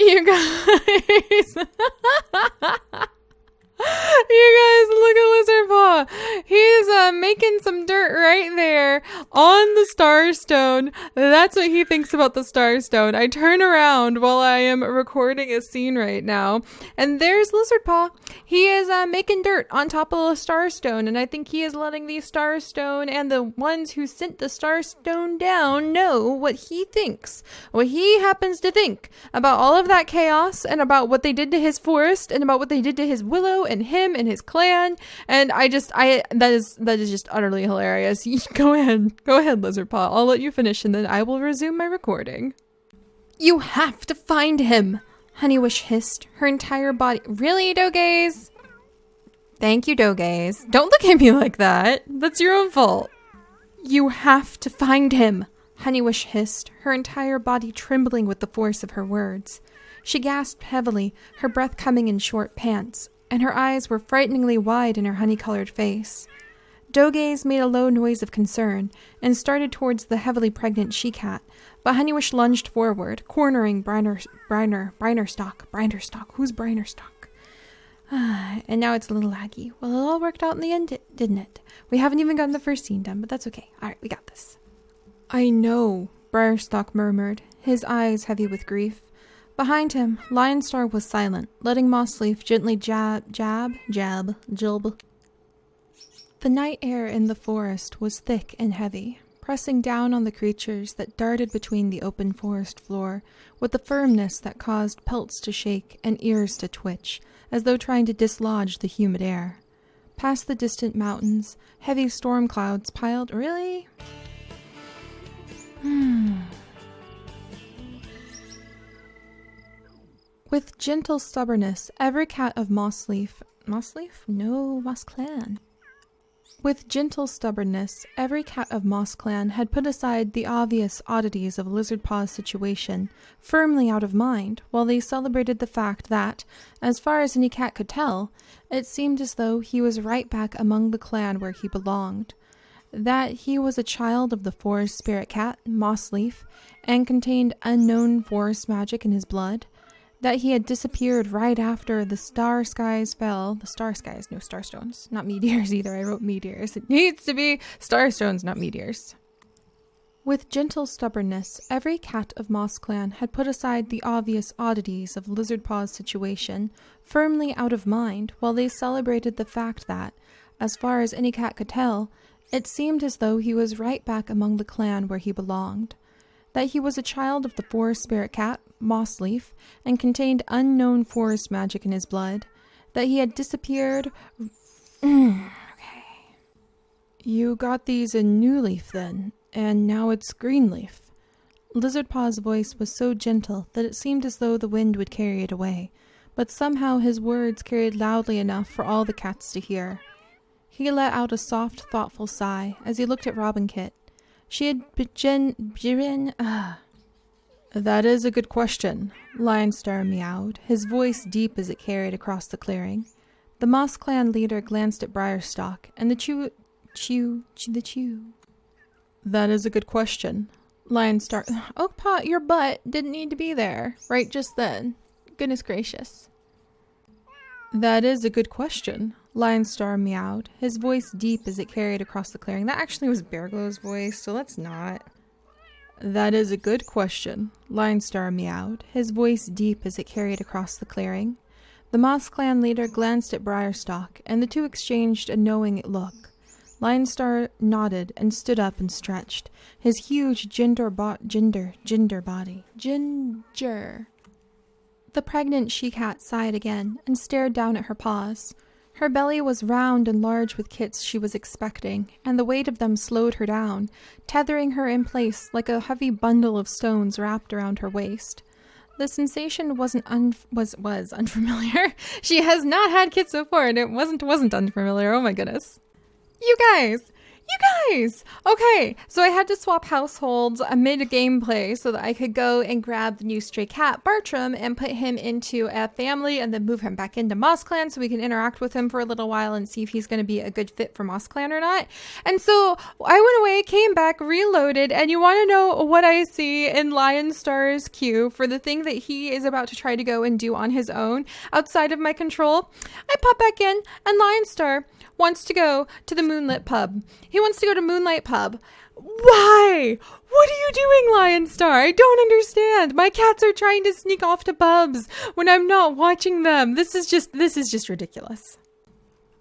You guys. You guys, look at Lizardpaw. He's making some dirt right there on the Starstone. That's what he thinks about the Starstone. I turn around while I am recording a scene right now, and there's Lizardpaw. He is making dirt on top of the Starstone, and I think he is letting the Starstone and the ones who sent the Starstone down know what he thinks, what he happens to think about all of that chaos, and about what they did to his forest, and about what they did to his Willow and him and his clan. And that is just utterly hilarious. Go ahead, Lizardpaw. I'll let you finish, and then I will resume my recording. You have to find him, Honeywish hissed, her entire body. Really, Dogaze? Thank you, Dogaze. Don't look at me like that. That's your own fault. You have to find him, Honeywish hissed, her entire body trembling with the force of her words. She gasped heavily, her breath coming in short pants, and her eyes were frighteningly wide in her honey-colored face. Dogaze made a low noise of concern and started towards the heavily pregnant she-cat, but Honeywish lunged forward, cornering Brinerstock. Who's Brinerstock? And now it's a little laggy. Well, it all worked out in the end, didn't it? We haven't even gotten the first scene done, but that's okay. All right, we got this. I know, Brinerstock murmured, his eyes heavy with grief. Behind him, Lionstar was silent, letting Mossleaf gently jab. The night air in the forest was thick and heavy, pressing down on the creatures that darted between the open forest floor with a firmness that caused pelts to shake and ears to twitch, as though trying to dislodge the humid air. Past the distant mountains, heavy storm clouds piled... Really? With gentle stubbornness, every cat of Mossleaf... Mossleaf? No, Moss Clan. With gentle stubbornness, every cat of Moss Clan had put aside the obvious oddities of Lizardpaw's situation, firmly out of mind, while they celebrated the fact that, as far as any cat could tell, it seemed as though he was right back among the clan where he belonged. That he was a child of the forest spirit cat, Mossleaf, and contained unknown forest magic in his blood. That he had disappeared right after the star skies fell. The star skies, no StarStones. Not meteors either, I wrote meteors. It needs to be StarStones, not meteors. With gentle stubbornness, every cat of Moss Clan had put aside the obvious oddities of Lizardpaw's situation, firmly out of mind, while they celebrated the fact that, as far as any cat could tell, it seemed as though he was right back among the clan where he belonged. That he was a child of the forest spirit cat, Mossleaf, and contained unknown forest magic in his blood. That he had disappeared... Okay. You got these in New Leaf then, and now it's Green Leaf. Lizardpaw's voice was so gentle that it seemed as though the wind would carry it away, but somehow his words carried loudly enough for all the cats to hear. He let out a soft, thoughtful sigh as he looked at Robin Kit. She had That is a good question, Lionstar meowed, his voice deep as it carried across the clearing. The Moss Clan leader glanced at Briarstock, and the chew. That is a good question, Lionstar. Oakpaw, your butt didn't need to be there, right just then. Goodness gracious. That is a good question, Lionstar meowed, his voice deep as it carried across the clearing. That actually was Bearglow's voice, so let's not. That is a good question, Lionstar meowed, his voice deep as it carried across the clearing. The Moss Clan leader glanced at Briarstock, and the two exchanged a knowing look. Lionstar nodded and stood up and stretched, his huge ginger body. Ginger. The pregnant she-cat sighed again and stared down at her paws. Her belly was round and large with kits she was expecting, and the weight of them slowed her down, tethering her in place like a heavy bundle of stones wrapped around her waist. The sensation was unfamiliar. She has not had kits before, and it wasn't unfamiliar. Oh my goodness. You guys! Nice. Okay, so I had to swap households mid-gameplay so that I could go and grab the new stray cat, Bartram, and put him into a family and then move him back into Moss Clan so we can interact with him for a little while and see if he's going to be a good fit for Moss Clan or not. And so I went away, came back, reloaded, and you want to know what I see in Lion Star's queue for the thing that he is about to try to go and do on his own outside of my control? I pop back in, and Lion Star wants to go to the Moonlit Pub. He wants to go to Moonlight Pub. Why? What are you doing, Lion Star? I don't understand. My cats are trying to sneak off to pubs when I'm not watching them. This is just ridiculous.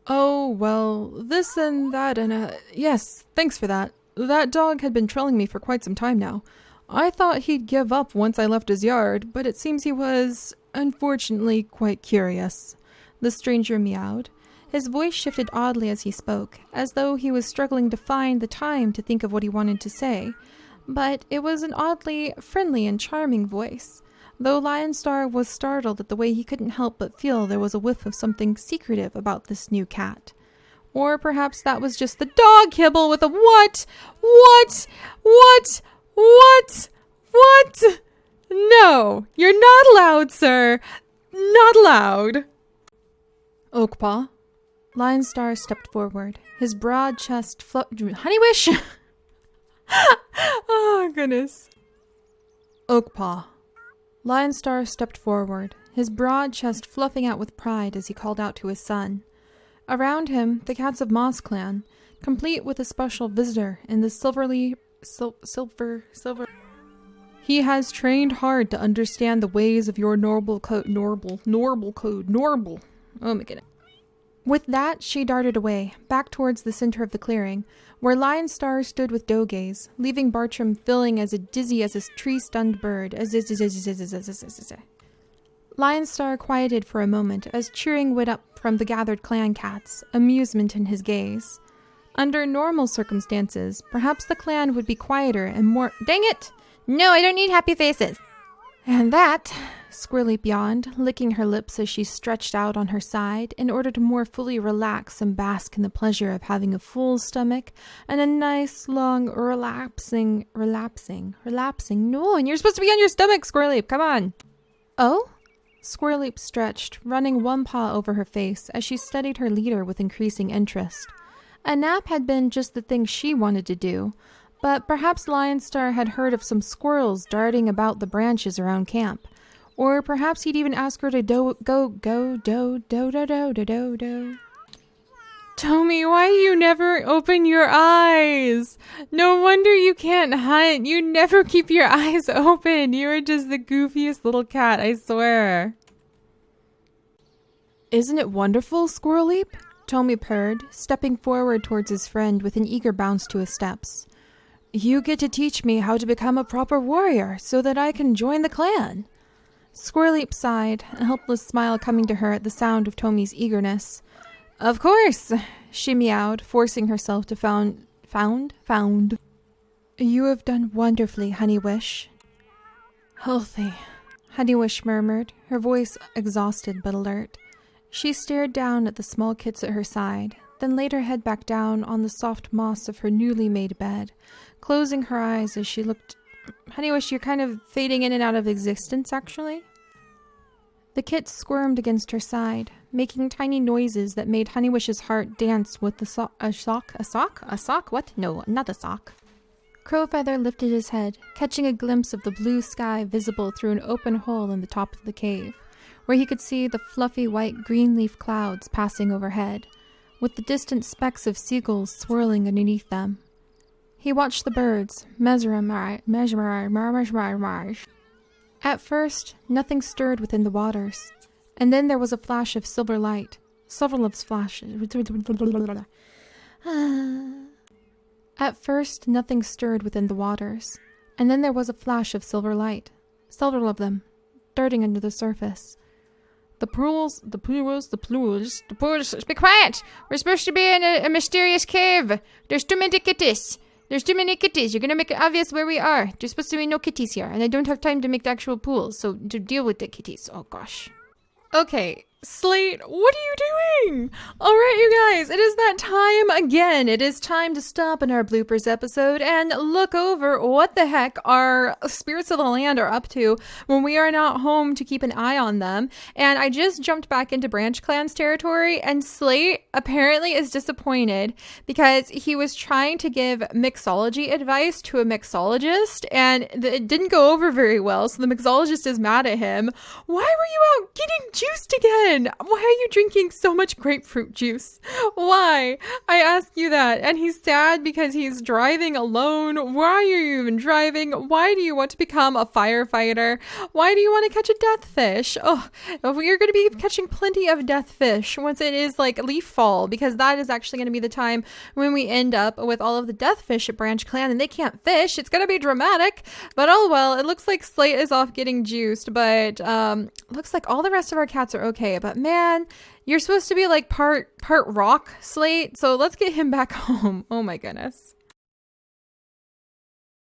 Oh, well, this and that and yes, thanks for that. That dog had been trailing me for quite some time now. I thought he'd give up once I left his yard, but it seems he was, unfortunately, quite curious. The stranger meowed. His voice shifted oddly as he spoke, as though he was struggling to find the time to think of what he wanted to say. But it was an oddly friendly and charming voice, though Lion Star was startled at the way he couldn't help but feel there was a whiff of something secretive about this new cat. Or perhaps that was just the dog kibble with a what? No, you're not allowed, sir. Not allowed. Oakpaw. Lion Star stepped forward, his broad chest Honeywish! Oh, goodness. Oakpaw. Lion Star stepped forward, his broad chest fluffing out with pride as he called out to his son. Around him, the cats of Moss Clan, complete with a special visitor in the silver. He has trained hard to understand the ways of your normal code. Oh my goodness. With that, she darted away, back towards the center of the clearing, where Lion Star stood with Dogaze, leaving Bartram feeling as dizzy as a tree-stunned bird. Lion Star quieted for a moment as cheering went up from the gathered clan cats, amusement in his gaze. Under normal circumstances, perhaps the clan would be quieter and more— Dang it! No, I don't need happy faces! And that, Squirrely yawned, licking her lips as she stretched out on her side in order to more fully relax and bask in the pleasure of having a full stomach and a nice, long, relapsing. No, and you're supposed to be on your stomach, Squirreleap, come on. Oh? Squirreleap stretched, running one paw over her face as she studied her leader with increasing interest. A nap had been just the thing she wanted to do, but perhaps Lion Star had heard of some squirrels darting about the branches around camp. Or perhaps he'd even ask her to do. Tommy, why do you never open your eyes? No wonder you can't hunt. You never keep your eyes open. You're just the goofiest little cat, I swear. Isn't it wonderful, Squirreleap? Tommy purred, stepping forward towards his friend with an eager bounce to his steps. You get to teach me how to become a proper warrior so that I can join the clan. Squirreleap sighed, a helpless smile coming to her at the sound of Tommy's eagerness. Of course, she meowed, forcing herself to found. You have done wonderfully, Honeywish. Healthy, Honeywish murmured, her voice exhausted but alert. She stared down at the small kits at her side, then laid her head back down on the soft moss of her newly made bed, closing her eyes as she looked. Honeywish, you're kind of fading in and out of existence, actually. The kit squirmed against her side, making tiny noises that made Honeywish's heart dance with the A sock? What? No, not a sock. Crowfeather lifted his head, catching a glimpse of the blue sky visible through an open hole in the top of the cave, where he could see the fluffy white green leaf clouds passing overhead, with the distant specks of seagulls swirling underneath them. He watched the birds, At first, nothing stirred within the waters, and then there was a flash of silver light. Silverlips flash. At first, nothing stirred within the waters, and then there was a flash of silver light. Several of them, darting under the surface. The pools. Be quiet! We're supposed to be in a mysterious cave. There's too many kitties. You're gonna make it obvious where we are. There's supposed to be no kitties here, and I don't have time to make the actual pools, so to deal with the kitties. Oh gosh. Okay, Slate, what are you doing? All right, you guys, it is that time again. It is time to stop in our bloopers episode and look over what the heck our spirits of the land are up to when we are not home to keep an eye on them. And I just jumped back into Branch Clan's territory, and Slate apparently is disappointed because he was trying to give mixology advice to a mixologist, and it didn't go over very well. So the mixologist is mad at him. Why were you out getting juiced again? Why are you drinking so much grapefruit juice? Why? I ask you that. And he's sad because he's driving alone. Why are you even driving? Why do you want to become a firefighter? Why do you want to catch a death fish? Oh, you're going to be catching plenty of death fish once it is like leaf fall, because that is actually going to be the time when we end up with all of the death fish at Branch Clan and they can't fish. It's going to be dramatic, but oh well. It looks like Slate is off getting juiced, but looks like all the rest of our cats are okay. But man, you're supposed to be like part rock, Slate, so let's get him back home. Oh my goodness.